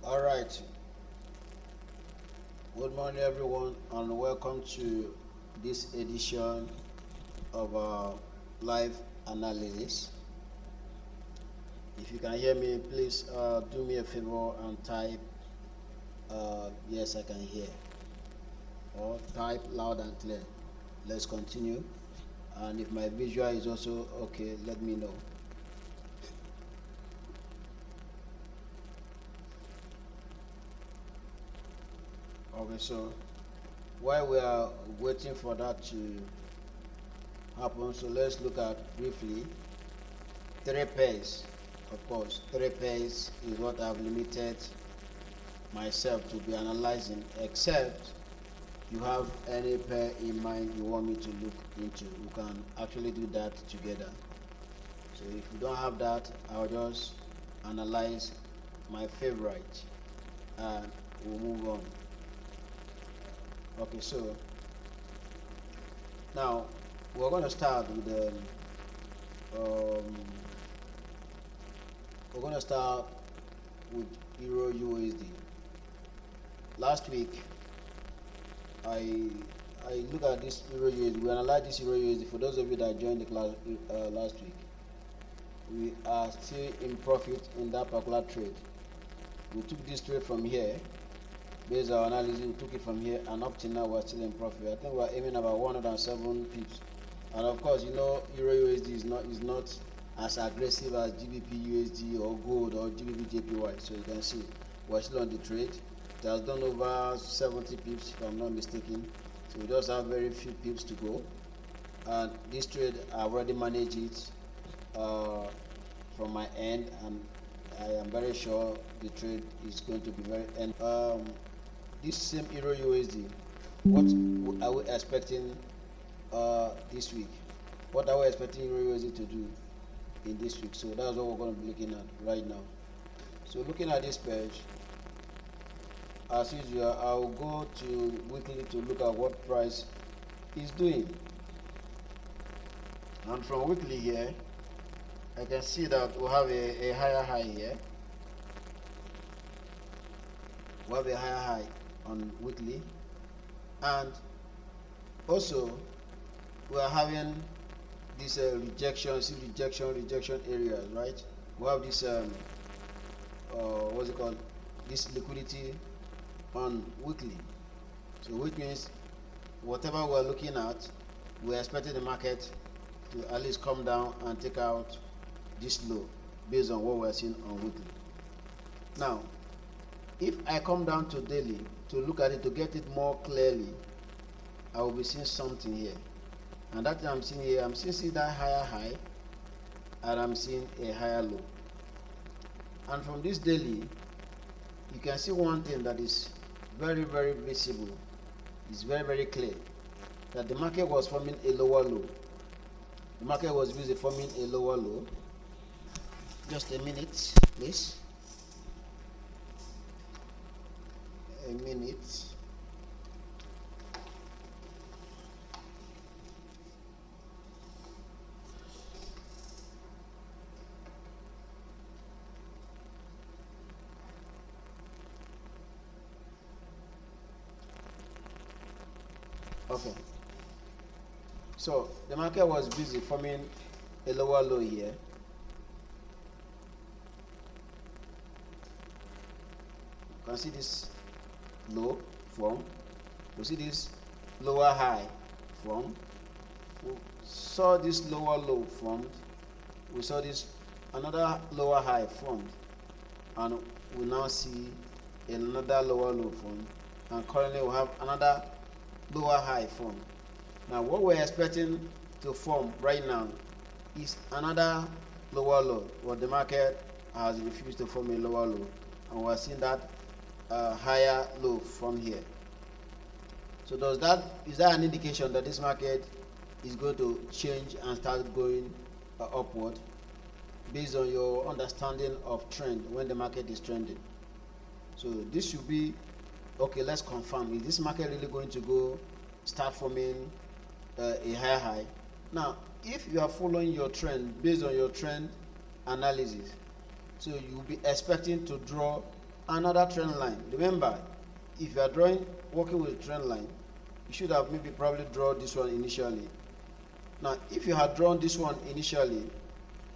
All right. Good morning, everyone, and welcome to this edition of our live analysis. If you can hear me, please do me a favor and type yes, I can hear, or type loud and clear. Let's continue. And if my visual is also okay, let me know. Okay, so while we are waiting for that to happen, so let's look at briefly 3 pairs. Of course, 3 pairs is what I've limited myself to be analyzing, except you have any pair in mind you want me to look into. We can actually do that together. So if you don't have that, I'll just analyze my favorite and we'll move on. Okay, so now we're going to start with Euro USD. Last week, I look at this Euro USD. We analyzed this Euro USD. For those of you that joined the class last week, we are still in profit in that particular trade. We took this trade from here. Based on our analysis, we took it from here, and up till now we're still in profit. I think we're aiming about 107 pips. And of course, you know, Euro USD is not as aggressive as Gbpusd or gold or GBP So you can see we're still on the trade. It has done over 70 pips if I'm not mistaken. So we just have very few pips to go. And this trade, I've already managed it from my end, and I am very sure the trade is going to be very end. This same Euro USD, what are we expecting this week? What are we expecting Euro USD to do in this week? So that's what we're going to be looking at right now. So looking at this page, as usual, I'll go to weekly to look at what price is doing. And from weekly here, I can see that we have a higher high here. We have a higher high on weekly, and also we are having this rejection areas, right? We have this what's it called, this liquidity on weekly. So which means whatever we're looking at, we're expecting the market to at least come down and take out this low based on what we're seeing on weekly. Now, if I come down to daily to look at it, to get it more clearly, I will be seeing something here. And that I'm seeing here, I'm seeing that higher high, and I'm seeing a higher low. And from this daily, you can see one thing that is very, very visible. It's very, very clear that the market was forming a lower low. The market was busy forming a lower low. Just a minute, please. A minute. Okay. So the market was busy forming a lower low here. You can see this low form. We see this lower high form. We saw this lower low formed. We saw this another lower high formed, and we now see another lower low formed, and currently we have another lower high formed. Now what we're expecting to form right now is another lower low, but the market has refused to form a lower low, and we're seeing that higher low from here. So is that an indication that this market is going to change and start going upward based on your understanding of trend when the market is trending? So this should be okay. Let's confirm, is this market really going to start forming a higher high? Now if you are following your trend based on your trend analysis, so you'll be expecting to draw another trend line. Remember, if you are working with a trend line, you should have maybe probably drawn this one initially. Now, if you had drawn this one initially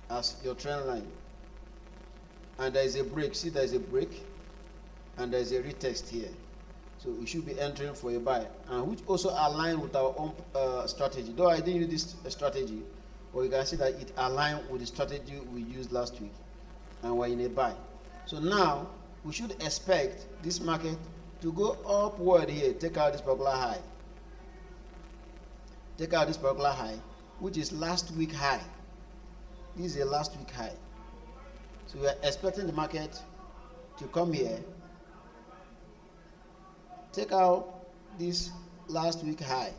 as your trend line, and there is a break, see there is a break, and there is a retest here. So we should be entering for a buy, and which also align with our own strategy. Though I didn't use this strategy, but you can see that it aligned with the strategy we used last week, and we're in a buy. So now we should expect this market to go upward here, take out this particular high. Take out this particular high, which is last week high. This is a last week high. So we are expecting the market to come here, take out this last week high.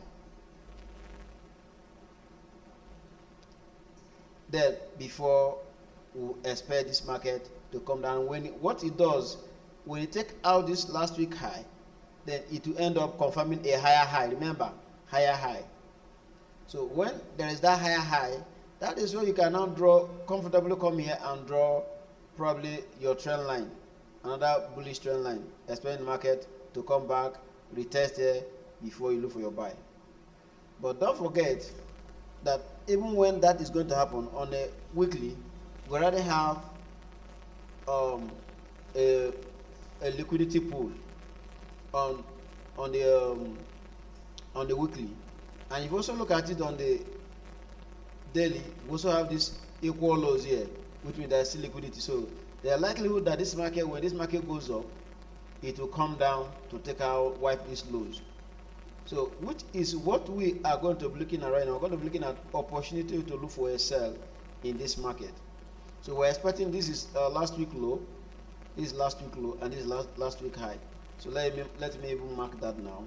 Then before we expect this market to come down, what it does, when it take out this last week high, then it will end up confirming a higher high. Remember, higher high. So when there is that higher high, that is where you can now comfortably come here and draw probably your trend line, another bullish trend line, expecting the market to come back, retest it before you look for your buy. But don't forget that even when that is going to happen on a weekly, we already have a liquidity pool on the weekly, and if you also look at it on the daily, we also have this equal lows here, which means there's still liquidity. So the likelihood that this market, when this market goes up, it will come down to wipe these lows. So which is what we are going to be looking at right now. We're going to be looking at opportunity to look for a sell in this market. So we're expecting this is last week low, this is last week low, and this is last week high. So let me even mark that now.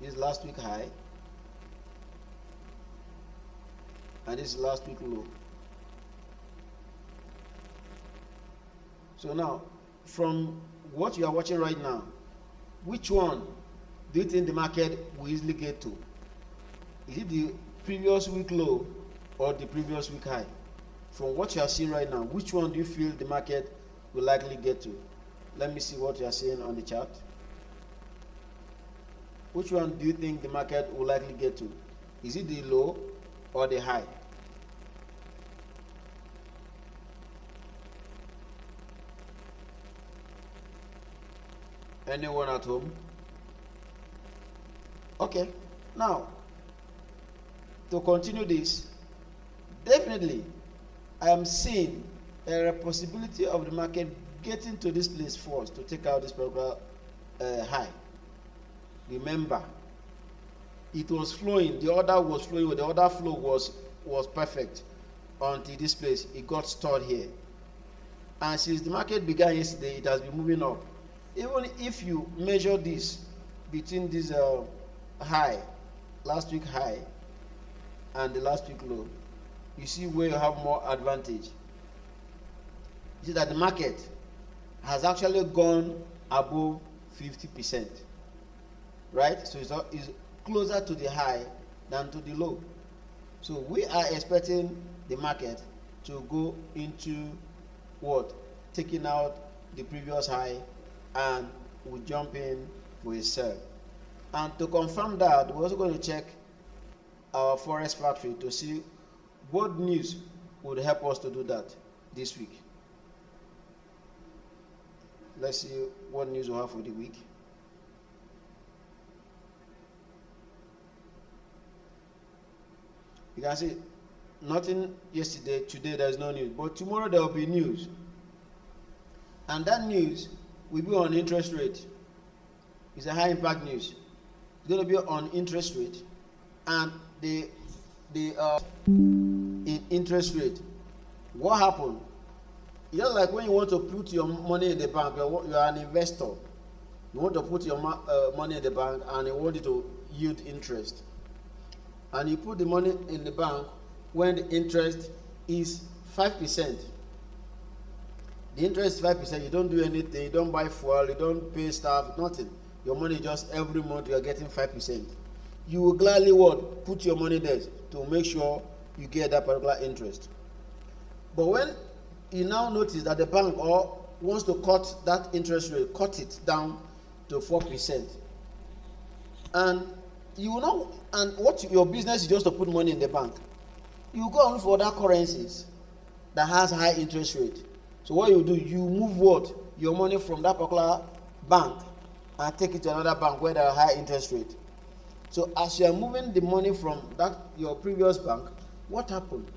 This is last week high, and this is last week low. So now, from what you are watching right now, which one do you think the market will easily get to? Is it the previous week low or the previous week high? From what you are seeing right now, which one do you feel the market will likely get to? Let me see what you are seeing on the chart. Which one do you think the market will likely get to? Is it the low or the high? Anyone at home? Okay, now to continue this, definitely I am seeing a possibility of the market getting to this place first to take out this particular high. Remember, it was flowing, the order was flowing, the order flow was perfect until this place. It got stored here, and since the market began yesterday, it has been moving up. Even if you measure this between this high, last week high, and the last week low, you see where you have more advantage. You see that the market has actually gone above 50%, right? So it's closer to the high than to the low. So we are expecting the market to go into what? Taking out the previous high, and we jump in for a sell. And to confirm that, we're also going to check our Forex factory to see what news would help us to do that this week. Let's see what news we have for the week. You can see nothing yesterday, today there's no news, but tomorrow there will be news, and that news will be on interest rate. It's a high impact news. It's going to be on interest rate, and the in interest rate. What happened? Just like when you want to put your money in the bank, you are an investor. You want to put your money in the bank, and you want it to yield interest. And you put the money in the bank when the interest is 5%. The interest is 5%. You don't do anything. You don't buy fuel. You don't pay staff. Nothing. Your money just every month you are getting 5%. You will gladly what? Put your money there to make sure you get that particular interest. But when you now notice that the bank or wants to cut that interest rate, cut it down to 4%, and you will not, and what your business is just to put money in the bank, you go and look for other currencies that has high interest rate. So what you do, you move what your money from that particular bank and take it to another bank where there are high interest rate. So as you are moving the money from that your previous bank, what happened?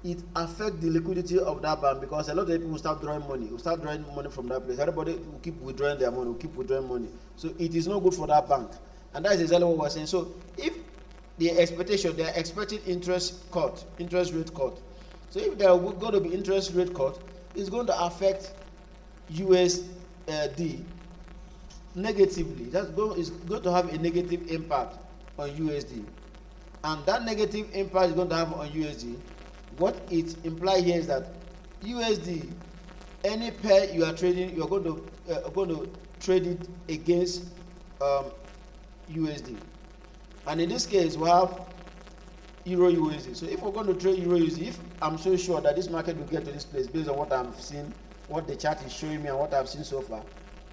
It affects the liquidity of that bank, because a lot of people will start drawing money. Will start drawing money from that place. Everybody will keep withdrawing their money. Will keep withdrawing money. So it is not good for that bank, and that is exactly what we're saying. So if the expectation, they are expecting interest rate cut. So if there are going to be interest rate cut, it's going to affect USD negatively. It's going to have a negative impact on USD, and that negative impact is going to have on USD. What it implies here is that USD, any pair you are trading, you are going to trade it against USD, and in this case we have Euro USD. So if we're going to trade Euro USD, if I'm so sure that this market will get to this place based on what I'm seeing, what the chart is showing me, and what I've seen so far,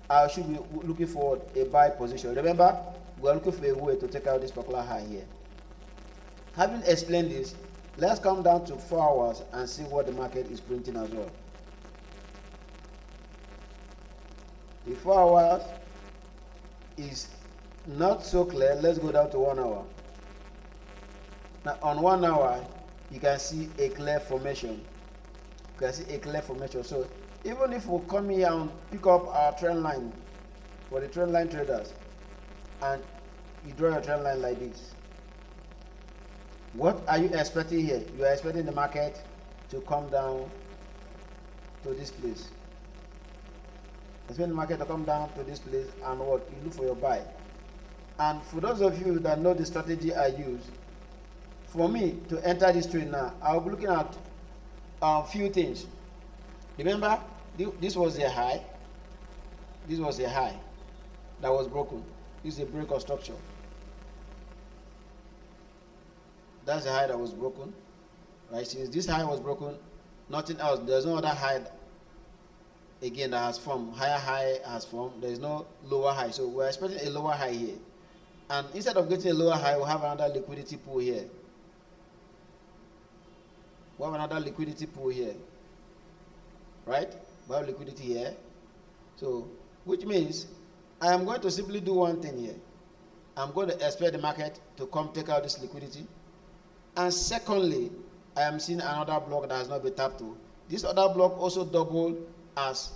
I should be looking for a buy position. Remember, we're looking for a way to take out this particular high here. Having explained this, let's come down to 4 hours and see what the market is printing as well. The 4 hours is not so clear. Let's go down to 1 hour. Now on 1 hour, you can see a clear formation. So even if we come here and pick up our trend line for the trend line traders, and you draw your trend line like this, what are you expecting here? You are expecting the market to come down to this place. Expect the market to come down to this place, and what you look for your buy. And for those of you that know the strategy I use, for me to enter this trade now, I'll be looking at a few things. Remember, this was a high. This was a high that was broken. This is a break of structure. That's the high that was broken, right? Since this high was broken, nothing else. There's no other high again that has formed. Higher high has formed. There is no lower high. So we're expecting a lower high here. And instead of getting a lower high, we'll have another liquidity pool here. We have another liquidity pool here, right? We have liquidity here. So, which means I am going to simply do one thing here. I'm going to expect the market to come take out this liquidity. And secondly, I am seeing another block that has not been tapped to. This other block also doubled as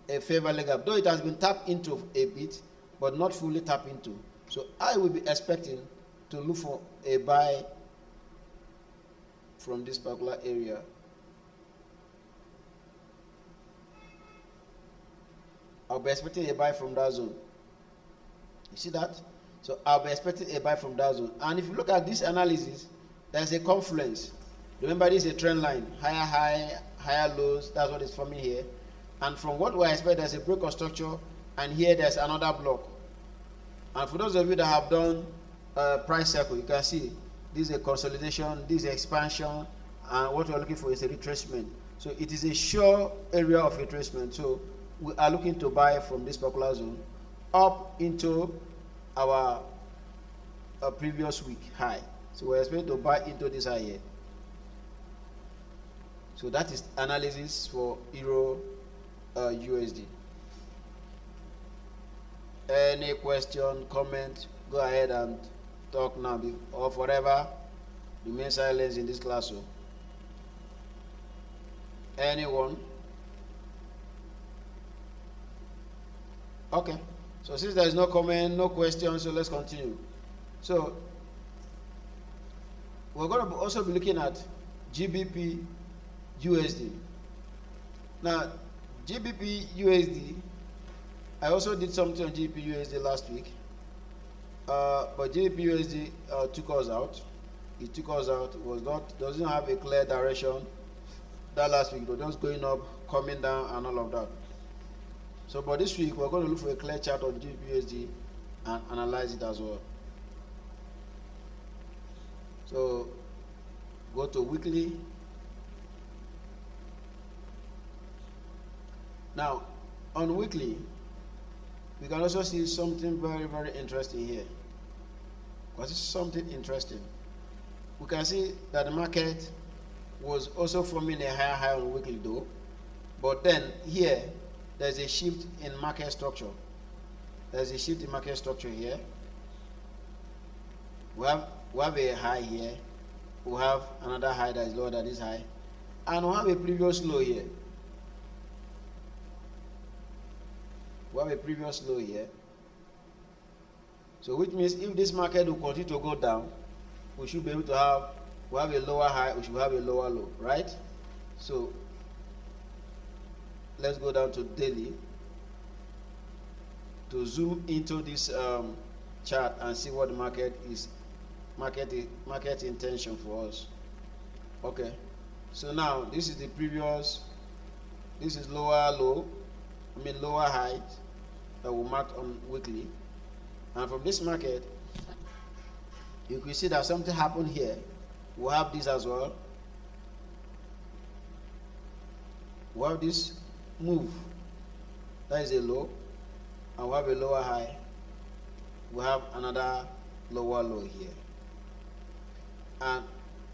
a favor leg up, though it has been tapped into a bit, but not fully tapped into. So I will be expecting to look for a buy from this particular area. I'll be expecting a buy from that zone. You see that? So I'll be expecting a buy from that zone. And if you look at this analysis, there's a confluence. Remember, this is a trend line. Higher high, higher lows. That's what is forming here. And from what we expect, there's a break of structure. And here there's another block. And for those of you that have done price circle, you can see this is a consolidation, this is expansion, and what we're looking for is a retracement. So it is a sure area of retracement. So we are looking to buy from this particular zone up into our previous week high. So we're expecting to buy into this high here. So that is analysis for Euro USD. Any question, comment, go ahead and talk now, or forever remain silent in this classroom. Anyone? Okay. So since there is no comment, no question, so let's continue. So we're going to also be looking at GBP USD. Now, GBP USD, I also did something on GBP USD last week, but GBP USD took us out. It took us out. It doesn't have a clear direction. That last week, it was just going up, coming down, and all of that. So, but this week, we're going to look for a clear chart on GBP USD and analyze it as well. So, go to weekly. Now, on weekly, we can also see something very, very interesting here. Because it's something interesting. We can see that the market was also forming a higher high on weekly though. But then here, there's a shift in market structure. There's a shift in market structure here. We have a high here. We have another high that is lower than this high. And we have a previous low here. We have a previous low here. So which means if this market will continue to go down, we should be able to have, we have a lower high, we should have a lower low, right? So let's go down to daily to zoom into this chart and see what the market is, market intention for us. Okay, so now this is the previous, this is lower low, lower height that we marked on weekly. And from this market, you can see that something happened here. We have this as well. We have this move. That is a low. And we have a lower high. We have another lower low here. And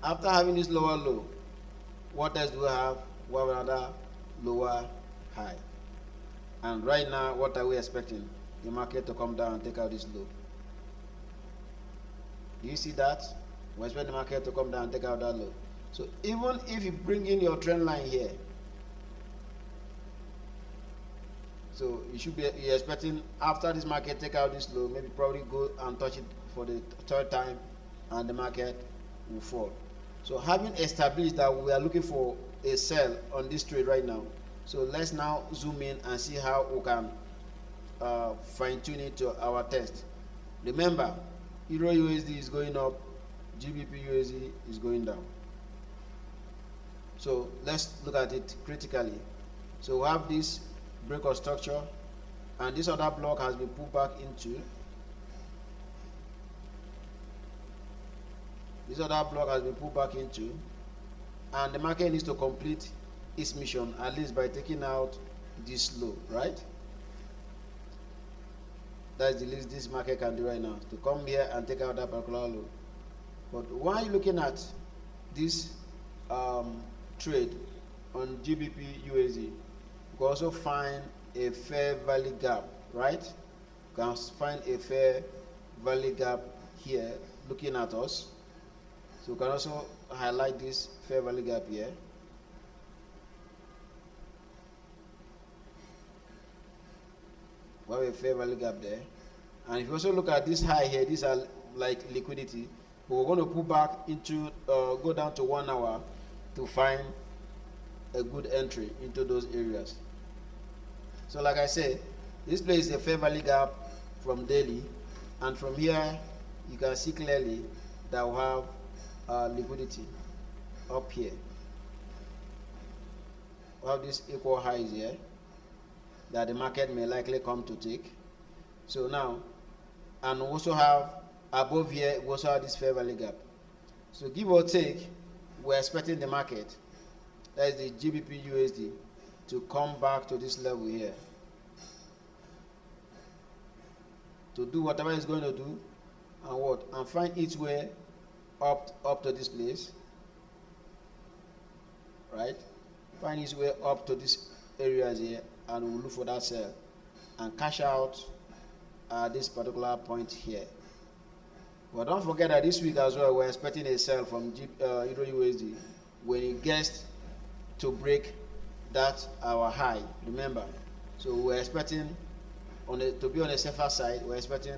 after having this lower low, what else do we have? We have another lower high. And right now, what are we expecting? The market to come down and take out this low. Do you see that? We expect the market to come down and take out that low. So even if you bring in your trend line here, so you should be expecting after this market take out this low, maybe probably go and touch it for the third time, and the market will fall. So having established that we are looking for a sell on this trade right now, so let's now zoom in and see how we can fine-tune it to our test. Remember, Euro USD is going up, GBP USD is going down. So let's look at it critically. So we have this break of structure, and this other block has been pulled back into. This other block has been pulled back into, and the market needs to complete its mission at least by taking out this low, right? That's the least this market can do right now, to come here and take out that particular low. But why are you looking at this trade on GBP USD? You can also find a fair value gap, right? You can find a fair value gap here looking at us. So you can also highlight this fair value gap here. We have a fair value gap there. And if you also look at this high here, these are like liquidity. But we're going to pull back into, go down to 1 hour to find a good entry into those areas. So like I said, this place is a fair value gap from daily. And from here, you can see clearly that we have liquidity up here. We have these equal highs here that the market may likely come to take. So now, and we also have above here, we also have this fair value gap. So give or take, we're expecting the market, that is the GBP USD, to come back to this level here, to do whatever it's going to do, and what? And find its way up to this place, right? Find its way up to these areas here, and we'll look for that sell and cash out at this particular point here. But don't forget that this week as well, we're expecting a sell from Euro USD when it gets to break that our high. Remember, so we're expecting to be on the safer side. We're expecting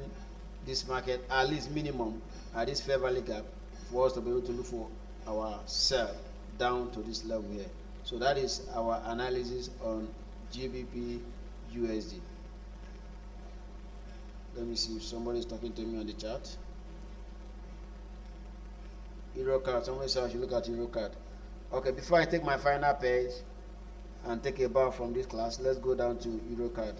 this market at least minimum at this fair value gap for us to be able to look for our sell down to this level here. So that is our analysis on GBP USD. Let me see if somebody is talking to me on the chat. Euro card. Somebody said I should look at Euro card. Okay, before I take my final page and take a bow from this class, let's go down to Euro card.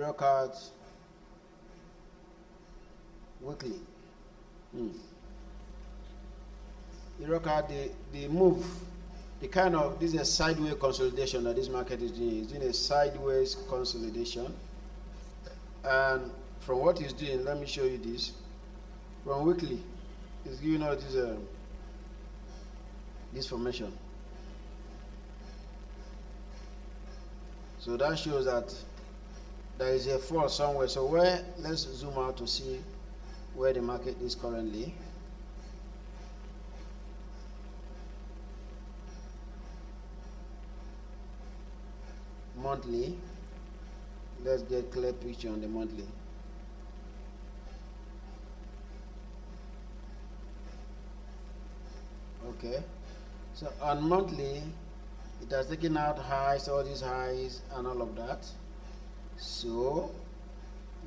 Eurocard weekly. Eurocard, the move, the kind of, this is a sideways consolidation that this market is doing. It's doing a sideways consolidation. And from what it's doing, let me show you this. From weekly, it's giving us this formation. So that shows that there is a fall somewhere. So let's zoom out to see where the market is currently. Monthly. Let's get clear picture on the monthly. Okay. So on monthly, it has taken out highs, all these highs and all of that. So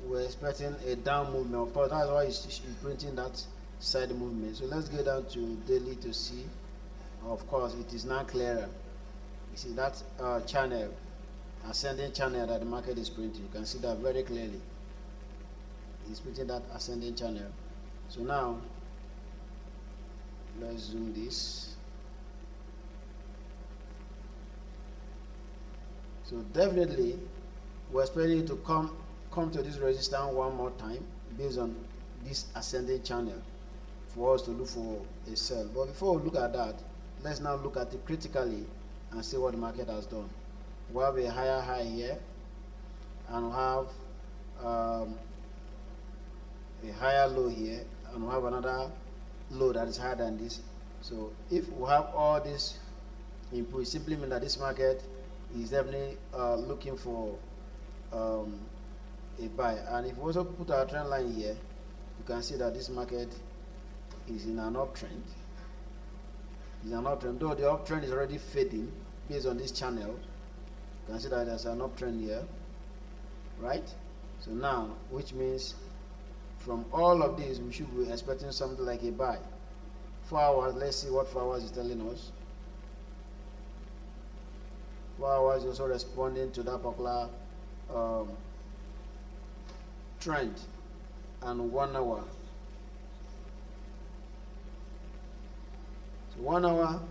we're expecting a down movement. Of course, that's why it's printing that side movement. So let's go down to daily to see. Of course, it is now clearer. You see that channel, ascending channel that the market is printing. You can see that very clearly. It's printing that ascending channel. So now let's zoom this. So definitely we're expecting it to come to this resistance one more time based on this ascending channel for us to look for a sell. But before we look at that, let's now look at it critically and see what the market has done. We have a higher high here, and we have a higher low here, and we have another low that is higher than this. So if we have all this input, it simply means that this market is definitely looking for a buy. And if we also put our trend line here, you can see that this market is in an uptrend. It's an uptrend, though the uptrend is already fading based on this channel. You can see that there's an uptrend here, right? So now, which means from all of this, we should be expecting something like a buy. 4 hours, let's see what 4 hours is telling us. 4 hours is also responding to that particular trend. And 1 hour. So 1 hour,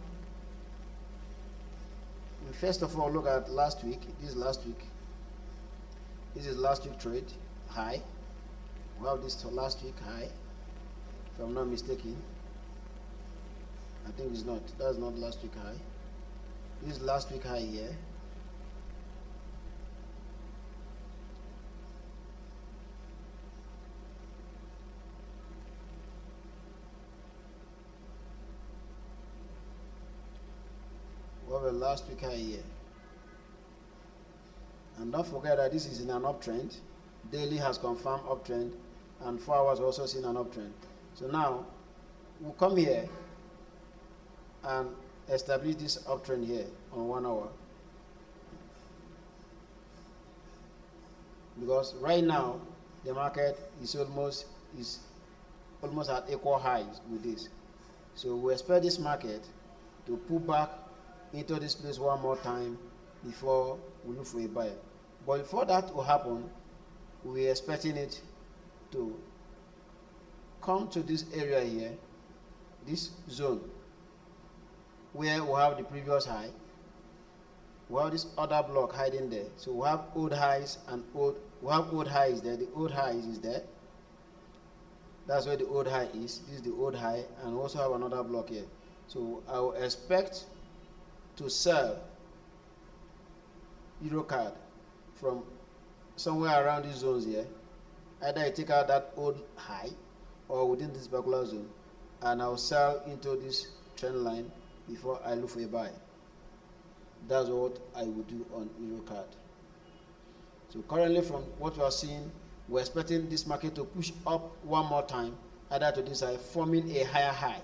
we first of all look at last week. This is last week. This is last week trade high. We have this last week high, if I'm not mistaken. I think it's not. That's not last week high. This is last week high here. We have a last week high here. And don't forget that this is in an uptrend. Daily has confirmed uptrend, and 4 hours also seen an uptrend. So now we'll come here and establish this uptrend here on 1 hour, because right now the market is almost at equal highs with this. So we expect this market to pull back into this place one more time before we look for a buy. But before that will happen, we're expecting it to come to this area here, this zone, where we have the previous high. We have this other block hiding there. So we have old highs and we have old highs there. The old high is there. That's where the old high is. This is the old high, and we also have another block here. So I will expect to sell Eurocard from somewhere around these zones here. Either I take out that old high or within this particular zone, and I'll sell into this trend line before I look for a buy. That's what I would do on Eurocard. So currently, from what we are seeing, we're expecting this market to push up one more time, either to this side, forming a higher high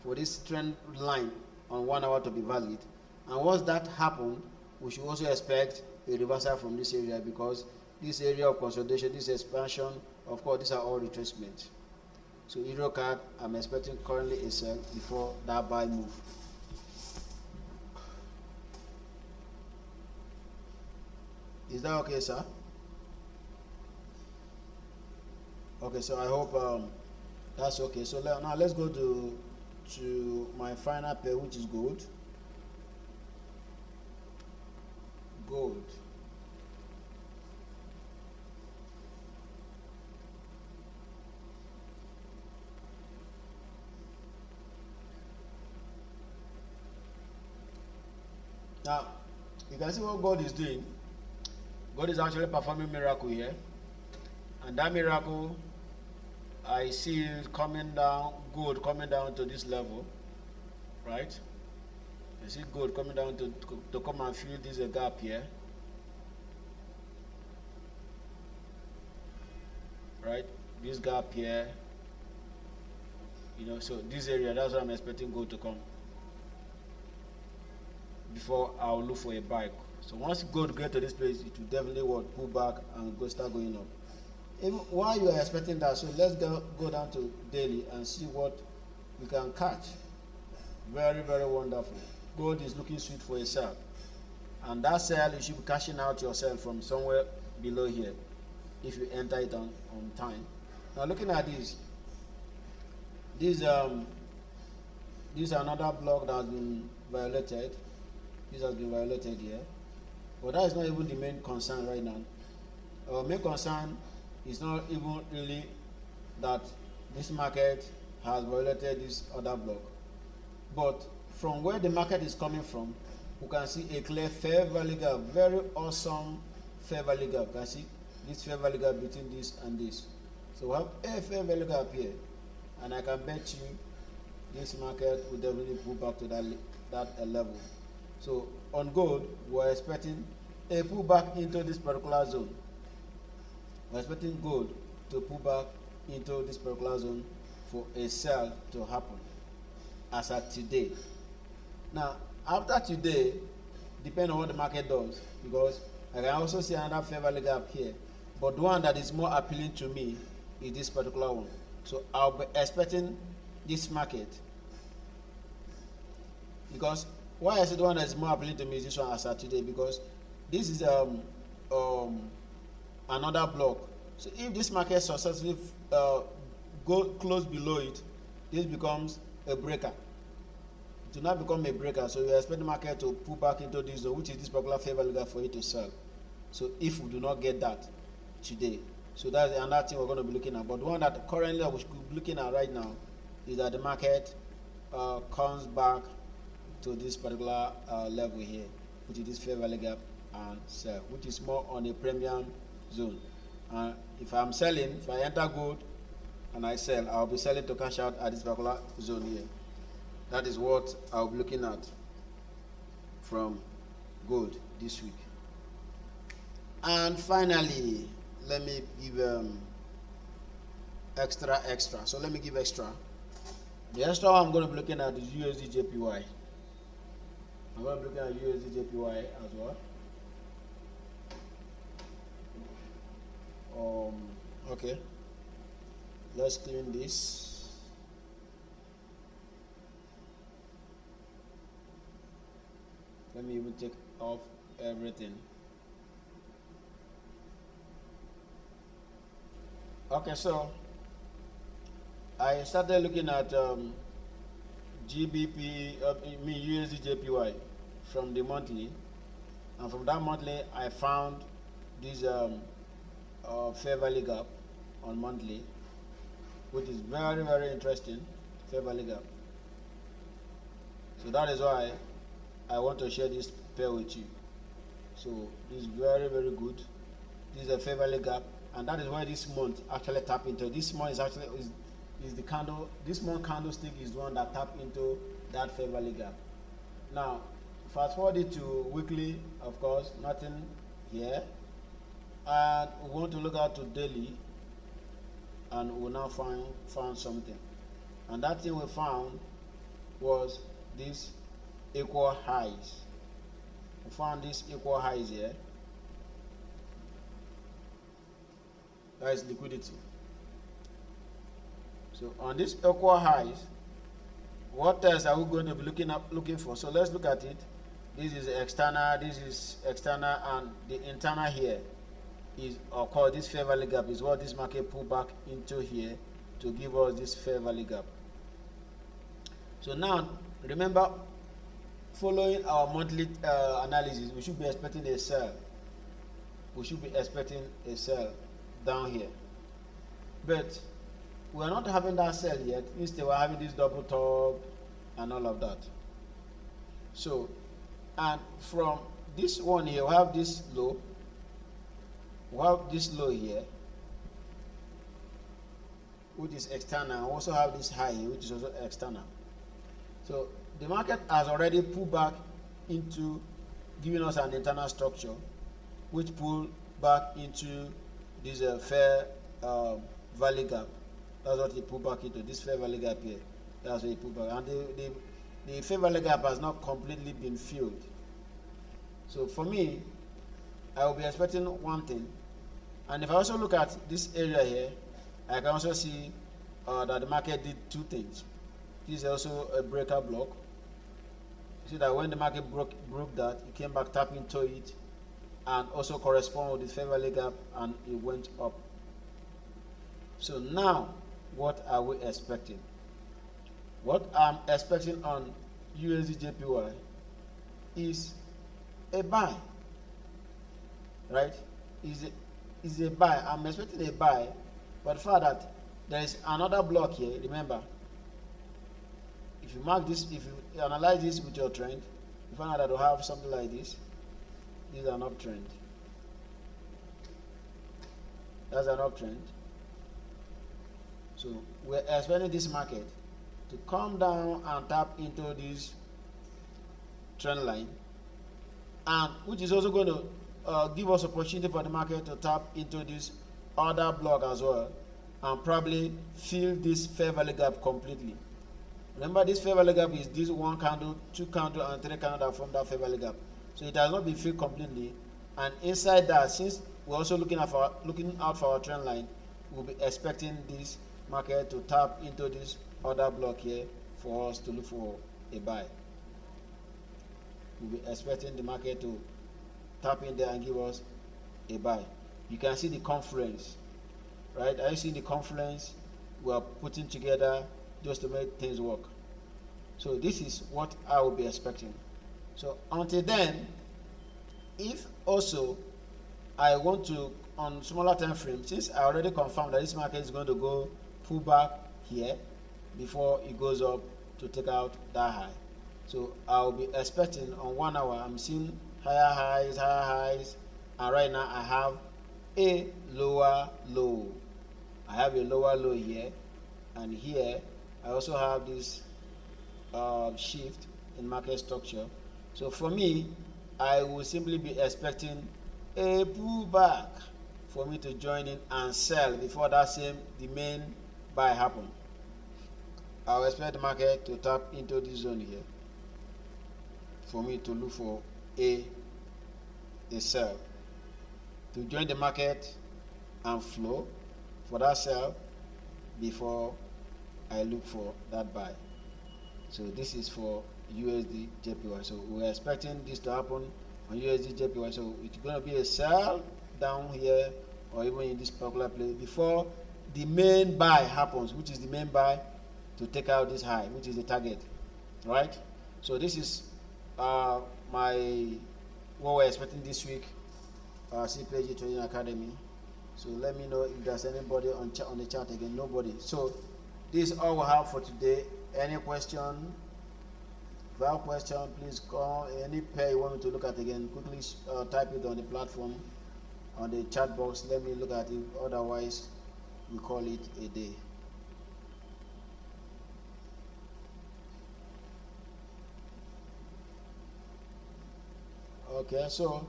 for this trend line on 1 hour to be valid. And once that happens, we should also expect a reversal from this area, because this area of consolidation, this expansion, of course, these are all retracements. So Eurocard, I'm expecting currently a sell before that buy move. Is that okay, sir? Okay, so I hope that's okay. So now let's go to my final pair, which is gold. Gold. Now, you can see what God is doing. God is actually performing miracle here. And that miracle, I see it coming down, gold coming down to this level, right? I see gold coming down to come and fill this gap here. Right? This gap here. So this area, that's what I'm expecting gold to come. Before I'll look for a buy. So once gold get to this place, it will definitely pull back and start going up. Even while you are expecting that, so let's go down to daily and see what we can catch. Very, very wonderful. Gold is looking sweet for a sell. And that sell, you should be cashing out yourself from somewhere below here if you enter it on time. Now looking at this is another block that has been violated. This has been violated here. But that is not even the main concern right now. Our main concern is not even really that this market has violated this other block. But from where the market is coming from, we can see a clear fair value gap, very awesome fair value gap. You can see this fair value gap between this and this. So we have a fair value gap here, and I can bet you this market will definitely pull back to that level. So on gold, we're expecting a pullback into this particular zone. We're expecting gold to pull back into this particular zone for a sell to happen as at today. Now, after today, depending on what the market does, because I can also see another fair value gap here, but the one that is more appealing to me is this particular one. So I'll be expecting this market, because why I say the one that is more appealing to me is this one as at today, because this is another block. So if this market successfully go close below it, this becomes a breaker. It will not become a breaker, so you expect the market to pull back into this zone, which is this particular fair value gap for it to sell. So if we do not get that today, so that's another thing we're going to be looking at. But the one that currently we should be looking at right now is that the market comes back to this particular level here, which is this fair value gap and sell, which is more on a premium zone. If I'm selling, if I enter gold and I sell, I'll be selling to cash out at this particular zone here. That is what I'll be looking at from gold this week. And finally, let me give extra. So let me give extra. The extra one I'm going to be looking at is USD JPY. I'm going to be looking at USD JPY as well. Okay. Let's clean this. Let me even take off everything. Okay, so I started looking at USD JPY from the monthly, and from that monthly I found this fair value gap on monthly, which is very, very interesting. Fair value gap. So that is why I want to share this pair with you. So this is very, very good. This is a fair value gap, and that is where this month actually tap into. This month is actually is the candle. This month candlestick is the one that tap into that fair value gap. Now fast forward it to weekly, of course, nothing here. And we want to look at to daily, and we now found something. And that thing we found was this equal highs. We found these equal highs here. That is liquidity. So on these equal highs, what else are we going to be looking for? So let's look at it. This is external, this is external, and the internal here. is, or called this fair value gap, is what this market pull back into here to give us this fair value gap. So now remember, following our monthly analysis, we should be expecting a sell. We should be expecting a sell down here, but we are not having that sell yet. Instead, we're having this double top and all of that. So, and from this one here, we have this low. We have this low here, which is external. We also have this high here, which is also external. So the market has already pulled back into giving us an internal structure, which pulled back into this fair value gap. That's what it pulled back into, this fair value gap here. That's what it pulled back. And the fair value gap has not completely been filled. So for me, I will be expecting one thing. And if I also look at this area here, I can also see that the market did two things. This is also a breaker block. You see that when the market broke that, it came back, tapped into it, and also correspond with the fair value gap, and it went up. So now, what are we expecting? What I'm expecting on USD JPY is a buy, right? Is a buy. I'm expecting a buy, but the fact that there is another block here, remember, if you mark this, if you analyze this with your trend, you find out that you have something like this. This is an uptrend. That's an uptrend. So we're expecting this market to come down and tap into this trend line, and which is also going to give us opportunity for the market to tap into this other block as well, and probably fill this fair value gap completely. Remember, this fair value gap is this one candle, two candle, and three candle that form that fair value gap. So it has not been filled completely, and inside that, since we're also looking out for our trend line, we'll be expecting this market to tap into this other block here for us to look for a buy. We'll be expecting the market to tap in there and give us a buy. You can see the confluence, right? Are you seeing the confluence we are putting together just to make things work? So this is what I will be expecting. So until then, if also I want to, on smaller time frame, since I already confirmed that this market is going to go pull back here before it goes up to take out that high. So I'll be expecting on 1 hour, I'm seeing higher highs, and right now I have a lower low. I have a lower low here, and here I also have this shift in market structure. So for me, I will simply be expecting a pullback for me to join in and sell before the main buy happen. I'll expect the market to tap into this zone here for me to look for a sell, to join the market and flow for that sell before I look for that buy. So this is for USD JPY. So we're expecting this to happen on USD JPY. So it's going to be a sell down here or even in this particular place before the main buy happens, which is the main buy to take out this high, which is the target, right? So this is what we're expecting this week, CPG Trading Academy. So let me know if there's anybody on the chat again. Nobody. So this is all we have for today. Any question? If you have a question, please call. Any pair you want me to look at again, quickly type it on the platform, on the chat box. Let me look at it. Otherwise, we call it a day. Okay, so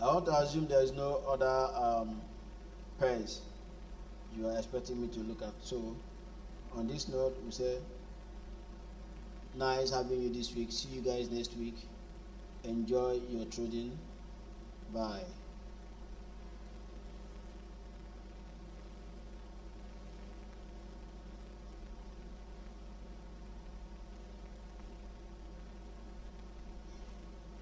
I want to assume there is no other pairs you are expecting me to look at. So on this note, we say nice having you this week. See you guys next week. Enjoy your trading. Bye.